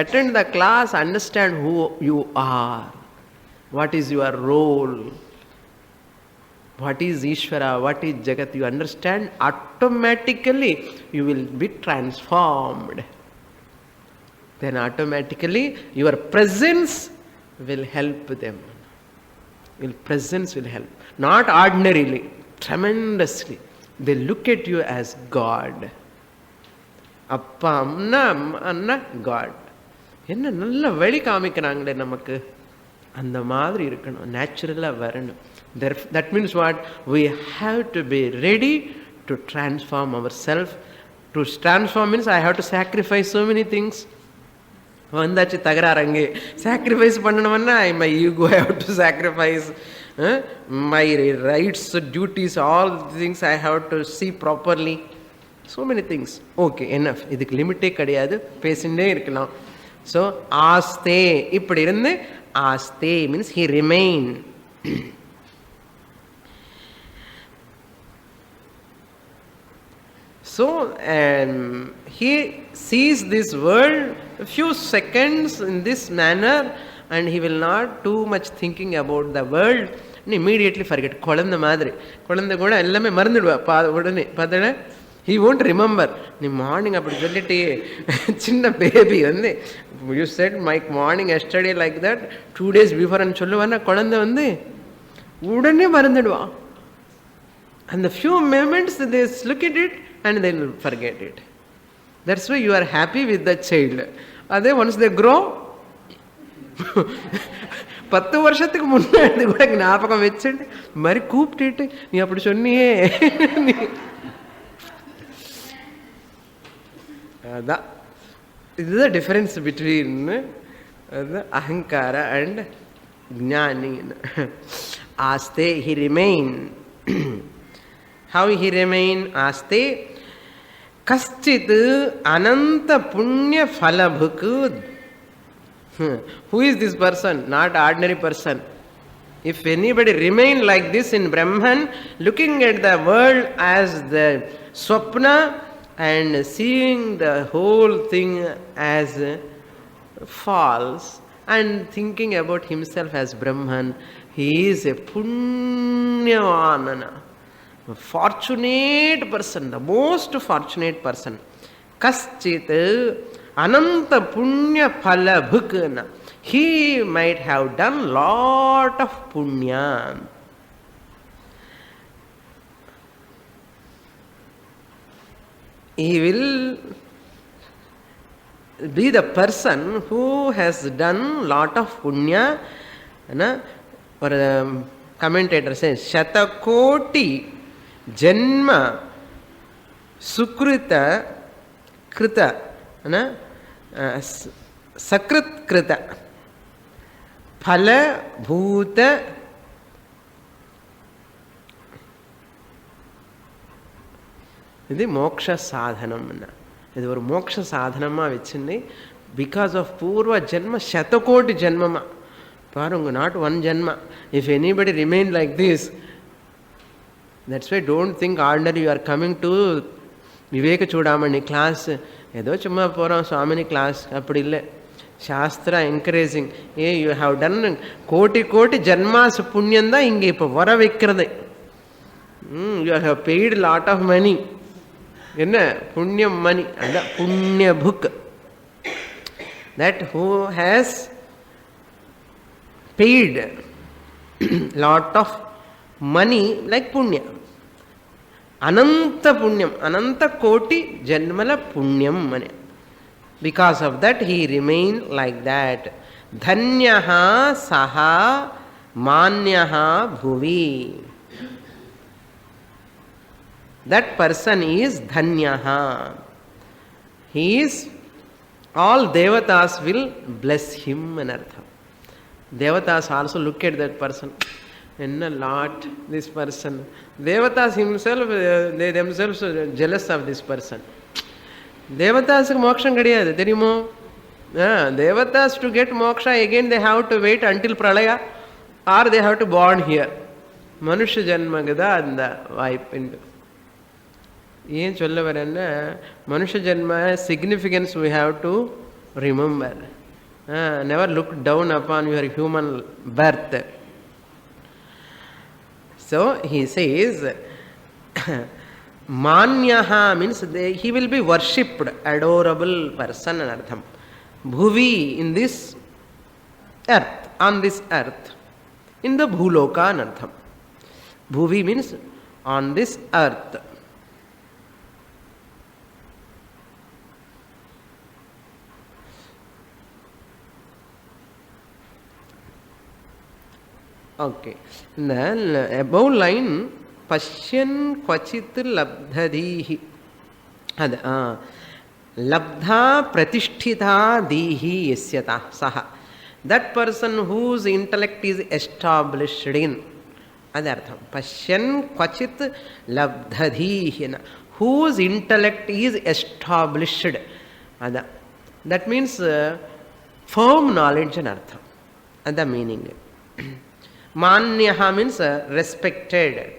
Attend the class, understand who you are. What is your role? What is Ishvara? What is Jagat? You understand, automatically you will be transformed. Then automatically your presence will help them. Your presence will help. Not ordinarily, tremendously. They look at you as God. Appa Anna God. என்ன நல்ல வழி காமிக்கிறாங்களே நமக்கு, அந்த மாதிரி இருக்கணும், நேச்சுரலாக வரணும். That means what? We have to be ready to transform ourselves. To transform means I have to sacrifice so many things. வந்தாச்சு தகராறு அங்கே. சாக்ரிஃபைஸ் பண்ணணும்னா my ego I have to sacrifice, my rights, duties, all things I have to see properly. So many things. Okay, enough. இதுக்கு லிமிட்டே கிடையாது, பேசிகிட்டே இருக்கலாம். So ஆஸ்தே இப்படி இருந்து, ஆஸ்தே means he remain. So he sees this world a few seconds in this manner, and he will not too much thinking about the world and immediately forget. குழந்தை மாதிரி, குழந்தை கூட எல்லாமே மறந்துடுவா உடனே பார்த்தா. He won't remember. நீ மார்னிங் அப்படி சொல்லிட்டே, சின்ன பேபி வந்து you said my morning yesterday like that 2 days பிஃபோர்னு சொல்லுவான்னா குழந்தை வந்து உடனே மறந்துடுவான். And the few moments they look at it and they will forget it. That's why you are happy with the child. Adhe once they grow 10 வருஷத்துக்கு முன்னாடி கூட ஞாபகம் வச்சுட்டு மாதிரி கூப்பிட்டுட்டு நீ அப்படி சொன்னியே. அதான் இதுதான் டிஃபரன்ஸ் பிட்வீன் அகங்கார அண்ட் ஞானி. ஆஸ்தே he remain. How he remain? Aste kaschit ananta punya phalabhuk. Who is this person? Not ordinary person. If anybody remain like this in Brahman, looking at the world as the swapna and seeing the whole thing as false and thinking about himself as Brahman, he is a punyavanana. Fortunate person, the most fortunate person. Kaschit ananta punya phala bhukna. He might have done lot of punya. He will be the person who has done lot of punya. Or commentator says shatakoti Janma Sukrita Krita Sakrit Krita Phala Bhuta இது மோக்ஷ சாதனம். இது ஒரு மோக்ஷ சாதனமாக வச்சுன்னு because of பூர்வ ஜென்ம சதகோட்டி ஜென்மமா பாருங்க. நாட் ஒன் ஜென்மா. If anybody remain like this, that's why don't think ordinary you are coming to Viveka Chudamani class ஏதோ சும்மா போகிறோம் சுவாமினி கிளாஸ், அப்படி இல்லை. சாஸ்திரா என்கரேஜிங். யூ ஹாவ் டன் கோட்டி கோட்டி ஜன்மாஸ் புண்ணியந்தான் இங்கே இப்போ வர வைக்கிறது. You have paid lot of money. என்ன புண்ணியம் மணி, அதான் புண்ணிய book. That who has paid lot of money like punya. Ananta punyam, ananta koti janmala punyam mane. Because of that he remained like that. Dhanyaha saha manyaha bhuvi. That person is dhanyaha. He is, all devatas will bless him anartha. Devatas also look at that person. Enna lot this person. Devatas himself, they themselves are jealous of this person. Devatas moksham kadiyadu theriyumo. Devatas to get moksha again they have to wait until pralaya or they have to born here. Manusha janmagada and vaipindu. Yen solla varanna manusha janma significance we have to remember. Never look down upon your human birth. So he says manyaha means he will be worshipped, adorable person anartham. Bhuvi, in this earth, on this earth, in the bhuloka anartham. Bhuvi means on this earth. Okay. Then above line Pashyan Kvachit Labdhadihi. Labdha Pratishtita Dihi Yasyata Saha. That person whose intellect is established in. Adartham. Pashyan Kvachit Labdhadihi. Whose intellect is established. That means firm knowledge and artham. And the meaning. Manyaha means respected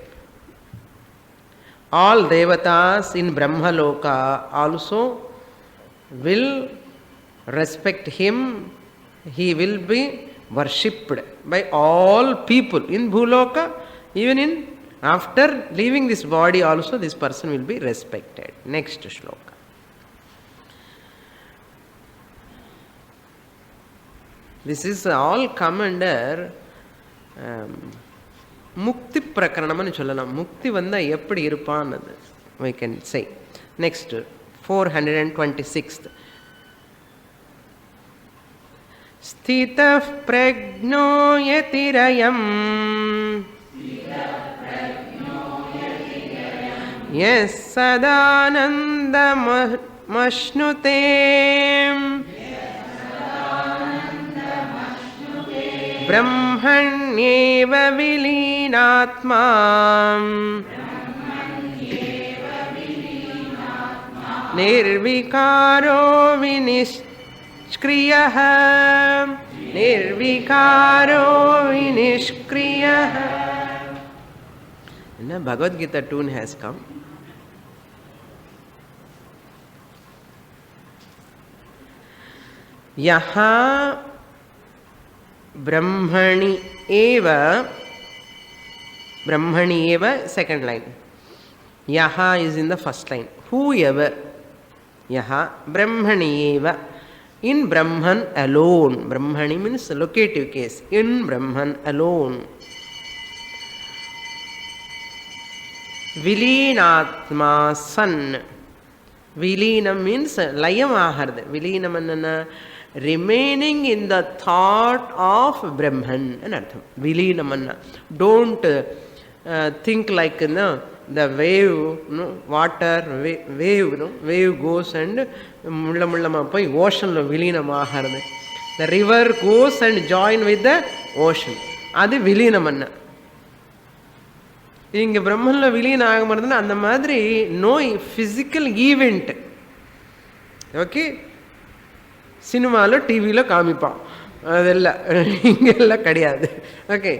all devatas in Brahmaloka also will respect him. He will be worshipped by all people in Bhuloka. Even in after leaving this body also this person will be respected. Next shloka. This is all come under mukti prakaranam nu sollalam. Mukti vanda eppadi irupaan adu we can say. Next 426th. स्थितः प्रज्ञो यतिरयम् यः सदानन्दमश्नुते ब्रह्मण्येव विलीनात्मा निर्विकारो विनिष्क्रियः निर्विकारो विनिष्क्रियः. Now Bhagavad Gita tune has come. Yaha brahmani eva, brahmani eva, second line. Yaha is in the first line. Whoever. Yaha brahmani eva. In Brahman alone. Brahmani means locative case. In Brahman alone. Vileenatma san. Vileenam means layamaharda. Vileenam anna remaining in the thought of Brahman. Anartham. Vileenam anna. Don't think like the wave, water, wave, wave goes and mulla mullama poi ocean lo vileenamaharadu. The river goes and join with the ocean. Adu vileenamanna. இங்கே பிரம்மனில் விலீன ஆக மாட்டேதுன்னா அந்த மாதிரி நோய் physical event. Okay, சினிமாவில் டிவியில் காமிப்பான், அதெல்லாம் இங்கெல்லாம் கிடையாது. ஓகே,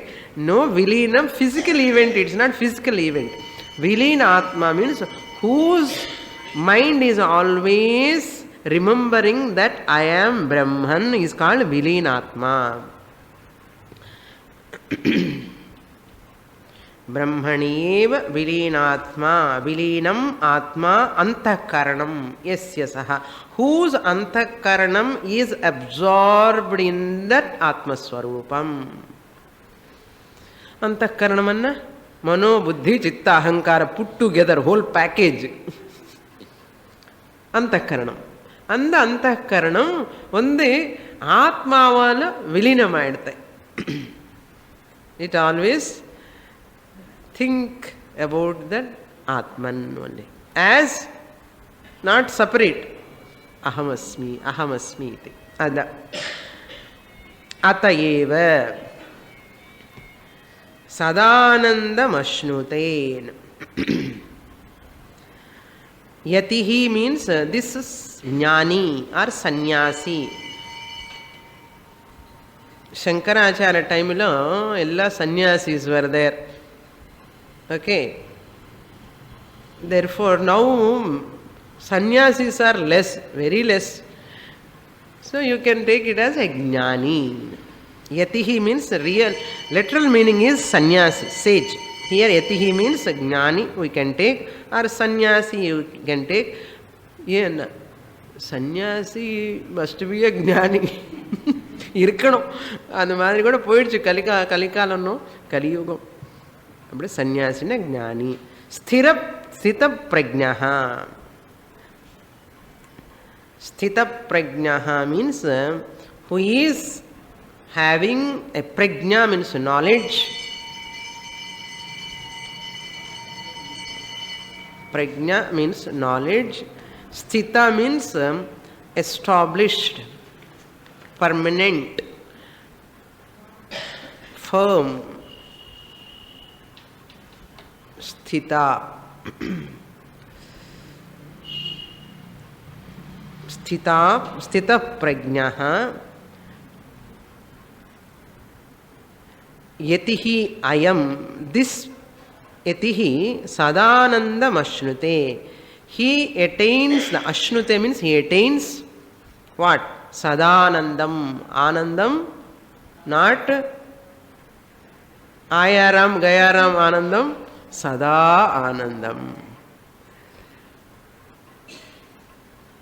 நோ விலீனம் physical event, it's not physical event. விலீன ஆத்மா means whose mind is always remembering that I am Brahman is called Vileenatma. Brahmaniyeva Vileenatma. Vileenam Atma Antakaranam Yasya Saha. Whose Antakaranam is absorbed in that Atma Swarupam. Antakaranam anna Mano, Buddhi, Chitta, Ahankara put together, whole package. Antakaranam. அந்த ಅಂತಃಕರಣம் ಆತ್ಮಾವಾಲ ವಿಲೀನ ಮಾಡುತ್ತೆ. It always think about that ಆತ್ಮನ್ only as not separate. ಅಹಮಸ್ಮಿ ಅಹಮಸ್ಮಿ ಇತಿ ಅದ ಅತಯೇವ ಸದಾನಂದಮಶ್ನುತೆ. Yatihi means this is jnani or sannyasi. Shankaracharya time lo ella sannyasis were there. Okay, therefore now sannyasis are less, very less, so you can take it as a jnani. Yatihi means real, literal meaning is sannyasi, sage. Here yatihi means jnani we can take, or sannyasi you can take. Yen sannyasi must be a jnani இருக்கணும். அந்த மாதிரி கூட போயிடுச்சு கலிகாலம்னோ கலியுகம். அப்படி சன்னியாசினா ஞானி. ஸ்தித பிரஜ்ஞः. ஸ்தித பிரஜ்ஞः means who is having a prajna means knowledge. Prajna means knowledge. Sthita means established, permanent, firm. Sthita. Sthita prajnah. Yatihi ayam. This yatihi sadanandam ashnute. He attains the ashnute means he attains what? Sadanandam. Anandam, not ayaram, gayaram anandam, sada anandam.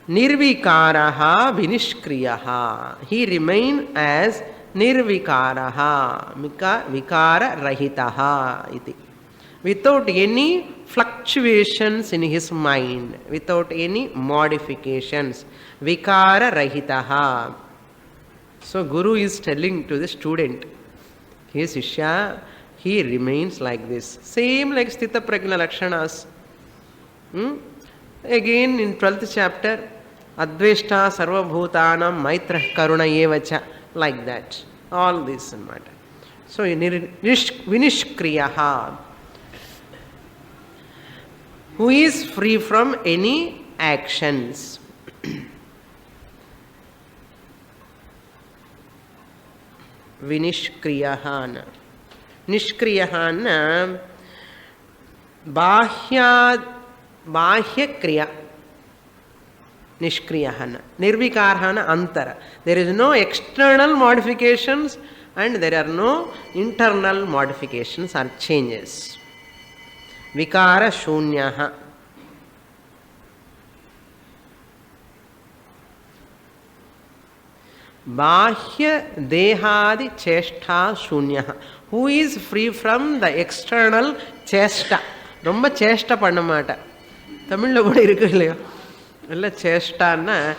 Nirvikaraha vinishkriyaha. He remain as nirvikaraha, vikara rahitaha iti. Without any fluctuations in his mind, without any modifications. Vikara rahitaha. So Guru is telling to the student, he Shishya, he remains like this. Same like Sthita Prajna Lakshanas. Again in 12th chapter, Adveshta Sarva Bhutanam Maitra Karuna Evacha, like that. All this and matter. So Vinishkriyaha, who is free from any actions. Vinishkriyahana. Nishkriyahana bahya kriya. Nishkriyahana. Nirvikarhana antara. There is no external modifications and there are no internal modifications or changes. Vikara shunyaha. Bahya dehadi cheshtha shunya. Who is free from the external chesta. Romba chesta pannamata. Tamil lo kuda irukku illaya. Ella chesta na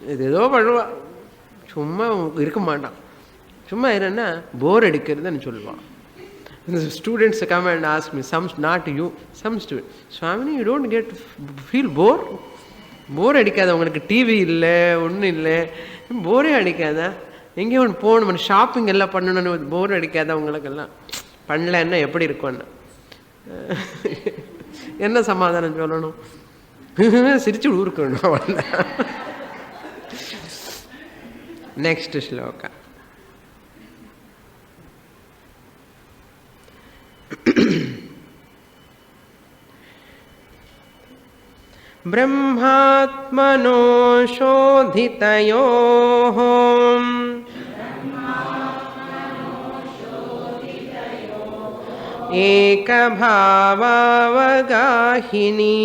edho பண்ணுவா. சும்மா இருக்க மாட்டான். சும்மா என்னன்னா போர் அடிக்கிறதுன்னு சொல்லுவான். Students come and ask me, some not you, some students, Swamini, you don't feel bored? போர் அடிக்காத உங்களுக்கு TV இல்லை ஒன்றும் இல்லை போரே அடிக்காதா எங்கேயும் ஒன்று போகணும் ஷாப்பிங் எல்லாம் பண்ணணும்னு போர் அடிக்காதா உங்களுக்கெல்லாம் பண்ணலன்னா எப்படி இருக்கும்னா என்ன சமாதானம் சொல்லணும் சிரிச்சு ஊருக்கணும் நெக்ஸ்ட் ஸ்லோகா ब्रह्मात्मनो शोधितयोः एकभावावगाहिनी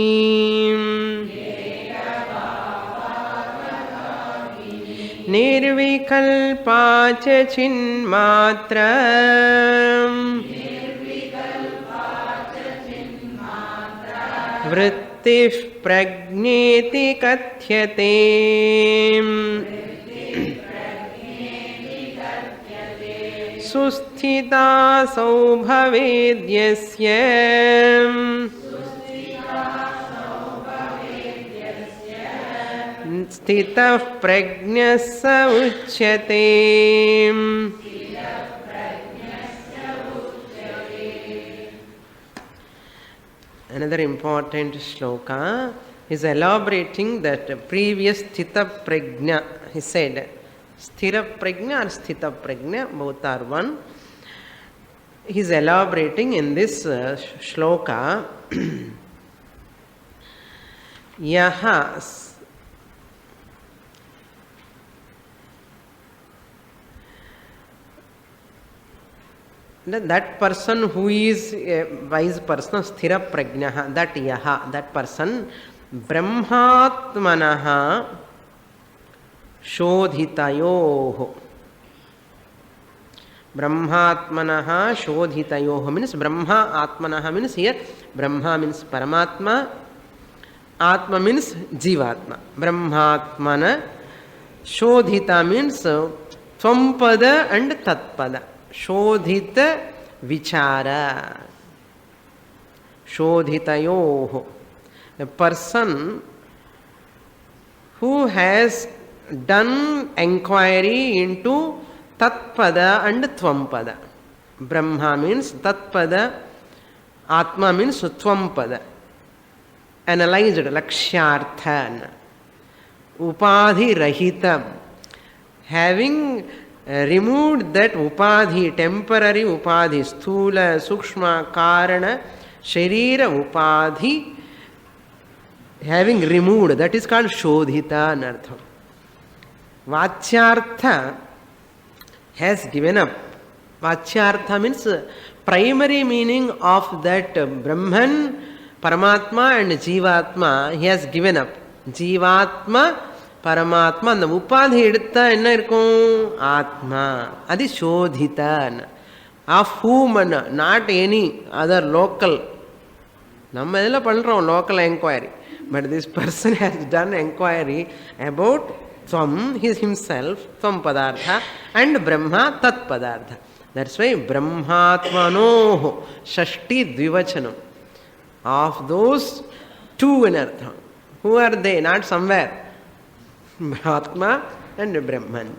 निर्विकल्पा च चिन्मात्र वृत्तिः प्रज्ञेति कथ्यते सुस्थितासौ भवेद्यस्य स्थितः प्रज्ञः स उच्यते Another important shloka is elaborating that previous sthita prajna. He said sthira prajna or sthita prajna, both are one. He is elaborating in this shloka yaha that person who is a wise person, sthira prajnaha, that yaha, that person, brahmatmanaha shodhitayoh. Brahmatmanaha shodhitayoh means brahma atmanaha means here brahma means paramatma, atma means jivatma. Brahmatmana shodhita means tvampada and tatpada. Shodhita vichara. Shodhitayoh. A person who has done inquiry into tatpada and tvampada. Brahma means tatpada, atma means tvampada. Analyzed, lakshyartha, upadhi rahitam. Having removed that upadhi, temporary upadhi, sthula, sukshma, karana, sharira upadhi, having removed, that is called shodhita anartham. Vachyartha has given up. Vachyartha means primary meaning of that Brahman, Paramatma and Jivatma, he has given up. Jivatma, Paramatma, and the upadhi edutha enna irukum? Atma. That is shodhita. Of whom, not any other local. நம்ம இதில் பண்ணுறோம் local enquiry. But this person has done enquiry about Tvam, he is himself, Tvam Padartha, and Brahma, Tat Padartha. That's why Brahmatmanoh, Shashti Dvivachanam. Of those two in Artha. Who are they? Not somewhere. Atma and Brahman.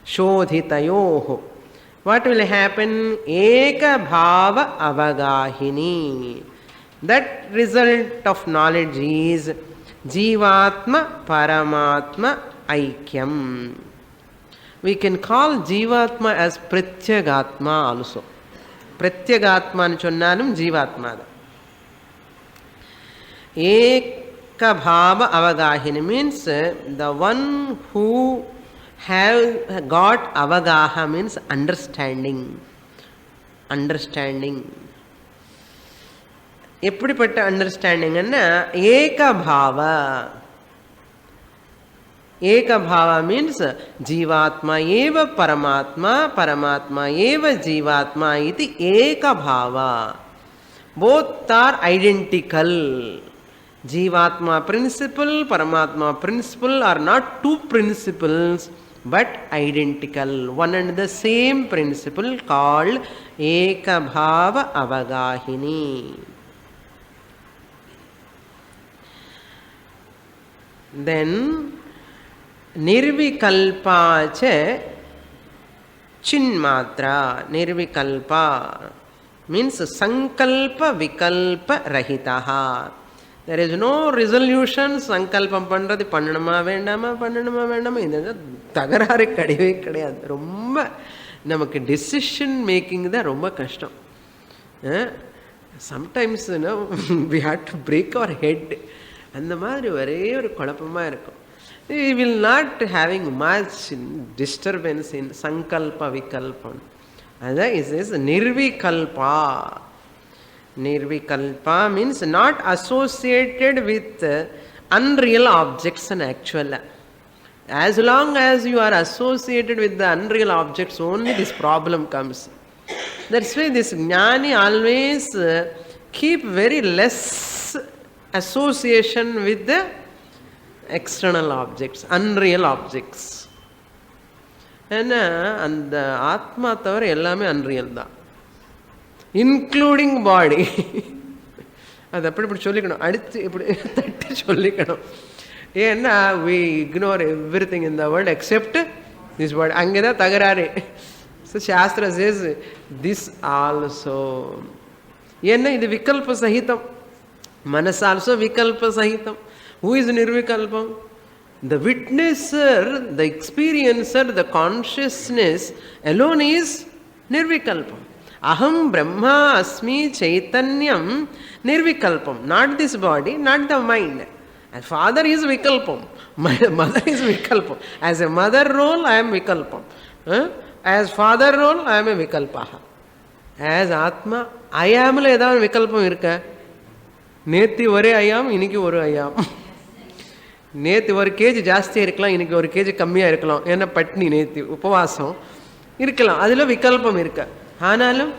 Shodhitayoh. What will happen? Eka Bhava Avagahini. That result of knowledge is Jivatma Paramatma Aikyam. We can call Jivatma as Pratyagatma also. Pratyagatma nu chonnalum Jivatma. Eka Bhava Avagahini means the one who have got Avagaha means understanding. Understanding. எப்படிப்பட்ட அண்டர்ஸ்டாண்டிங்னா ஏகபாவா. ஏகபாவா means ஜீவாத்மா ஏவ பரமாத்மா, பரமாத்மா ஏவ ஜீவாத்மா இது ஏகபாவா. Both are identical. ஜீவாத்மா பிரின்சிபல், பரமாத்மா principle are not two principles but identical. One and the same principle called Ekabhava Avagahini. Then Nirvikalpa cha Chinmatra. Nirvikalpa means Sankalpa Vikalpa Rahitaha. There is no resolution. Sankalpam பண்றது பண்ணணுமா வேண்டாமா பண்ணணுமா வேண்டாமா இது தகராறு கிடையவே கிடையாது. ரொம்ப நமக்கு டெசிஷன் மேக்கிங் தான் ரொம்ப கஷ்டம். Sometimes we have to break our head. அந்த மாதிரி ஒரே ஒரு குழப்பமா இருக்கும். We will not having much disturbance in sankalpa vikalpam. That is nirvikalpa. Nirvikalpa means not associated with unreal objects and actual. As long as you are associated with the unreal objects, only this problem comes. That's why this jnani always keep very less association with the external objects, unreal objects. ஏன்னா அந்த ஆத்மா தவிர எல்லாமே unreal தான், including பாடி. அது அப்படி இப்படி சொல்லிக்கணும், அடித்து இப்படி தட்டி சொல்லிக்கணும். ஏன்னா we ignore everything in the world except this body. அங்கே தான் தகராறு. So Shastra says this also. ஏன்னா இது விகல்ப சகிதம். Manas also vikalpa sahitam. Who is nirvikalpam? The witnesser, the experiencer, the consciousness alone is nirvikalpam. Aham Brahma Asmi Chaitanyam nirvikalpam. Not this body, not the mind. As father is vikalpam, my mother is vikalpam. As a mother role, I am vikalpam. As father role, I am a vikalpaha. As Atma, I am la edavadhu vikalpam irukka. நேற்று ஒரே ஐயாம், இன்னைக்கு ஒரு ஐயாம். நேற்று ஒரு KG ஜாஸ்தியாக இருக்கலாம், இன்னைக்கு ஒரு கேஜி கம்மியாக இருக்கலாம். ஏன்னா பட்னி, நேற்று உபவாசம் இருக்கலாம், அதில் விகல்பம் இருக்க. ஆனாலும்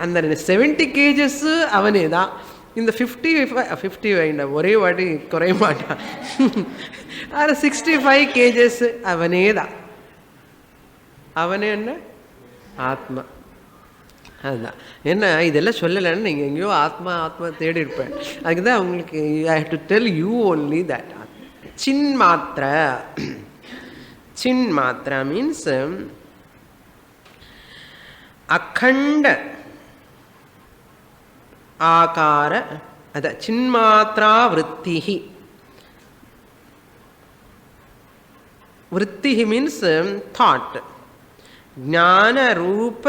அந்த 70 kgs அவனே தான். இந்த 50 ஒரே வாட்டி குறைய மாட்டான். அது 65 kgs அவனே தான். அவனே என்ன ஆத்மா. அதுதான் என்ன இதெல்லாம் சொல்லலைன்னு நீங்கள் எங்கேயோ ஆத்மா ஆத்மா தேடி இருப்பேன். அதுக்குதான் உங்களுக்கு I have to tell you only that. சின்மாத்ரா. சின்மாத்ரா மீன்ஸ் அகண்ட ஆகார. அதான் சின்மாத்ரா விருத்திஹி. விருத்திஹி மீன்ஸ் தாட். ಜ್ಞಾನ ರೂಪ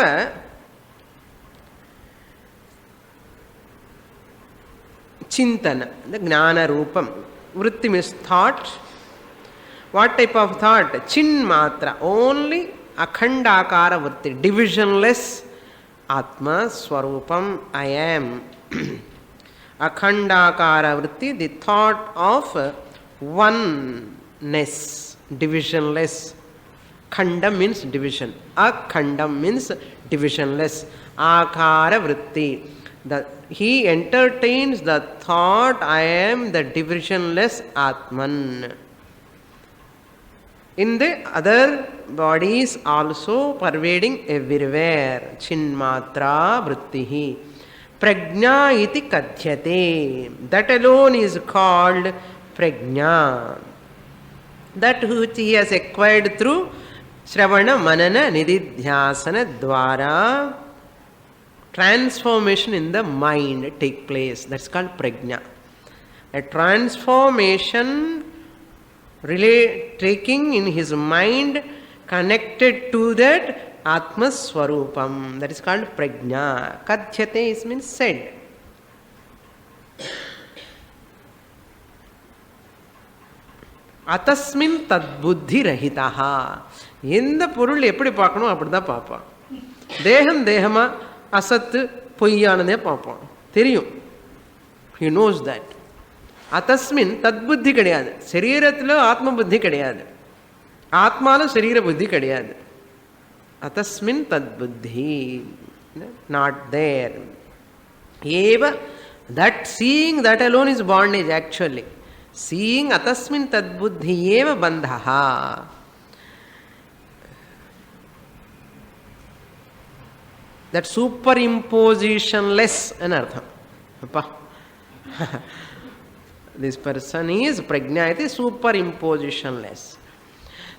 chintana, the gnana rupam. Vritti means thought. What type of thought? Chin matra, only akhandakara vritti, divisionless atma swarupam I am. Akhandakara vritti, the thought of oneness, divisionless. Khanda means division. Akhandam means divisionless. Akara vritti. He entertains the thought I am the divisionless Atman. In the other bodies also pervading everywhere. Chinmatra vrittihi. Prajna iti kadhyate. That alone is called prajna. That which he has acquired through Shravana, Manana, Nididhyasana, Dwara. Transformation in the mind take place. That's called prajna. A transformation taking in his mind connected to that Atma Swarupam. That is called prajna. Kadhyate means said. Atasmin tadbuddhi rahitaha. எந்த பொருள் எப்படி பார்க்கணும் அப்படிதான் பார்ப்பான். தேகம் தேகமா அசத்து பொய்யானதே பார்ப்பான். தெரியும். He knows that. அத்தஸ்மின் தத்புத்தி கிடையாது. சரீரத்தில் ஆத்ம புத்தி கிடையாது. ஆத்மாவில் சரீர புத்தி கிடையாது. அத்தஸ்மின் தத்புத்தி not there. Eva, that seeing that alone is bondage actually. Seeing atasmin tadbuddhi eva bandhaha. That superimpositionless anartham. This person is prajna iti superimpositionless.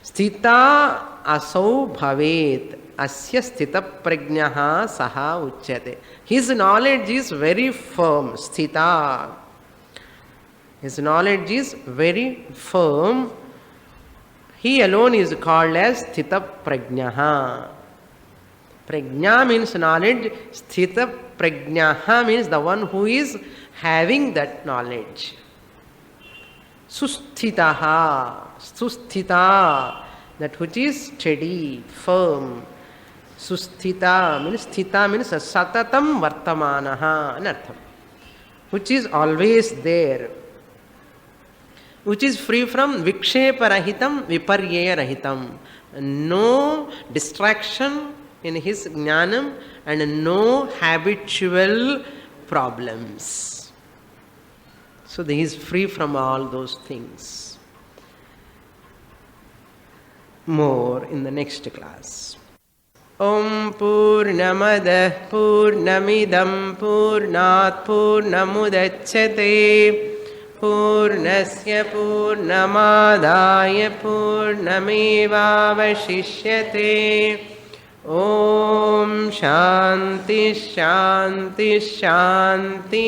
Sthita asau bhavet asya sthita prajnaha saha uchyate. His knowledge is very firm. Sthita. His knowledge is very firm. He alone is called as sthita prajnaha. Prajna means knowledge. Sthita prajnaha means the one who is having that knowledge. Susthitaha. Susthita. That which is steady, firm. Susthita means sthita means satatam vartamanaha. Anartham. Which is always there. Which is free from vikshepa rahitam, viparyeya rahitam. No distraction in his jnanam and no habitual problems. So he is free from all those things. More in the next class. Om Purnamadah Purnamidam Purnat Purnamudachyate Purnasya Purnamadaya Purnamevavashishyate. Om Shanti Shanti Shanti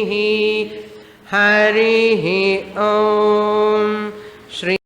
Harihi Om Shri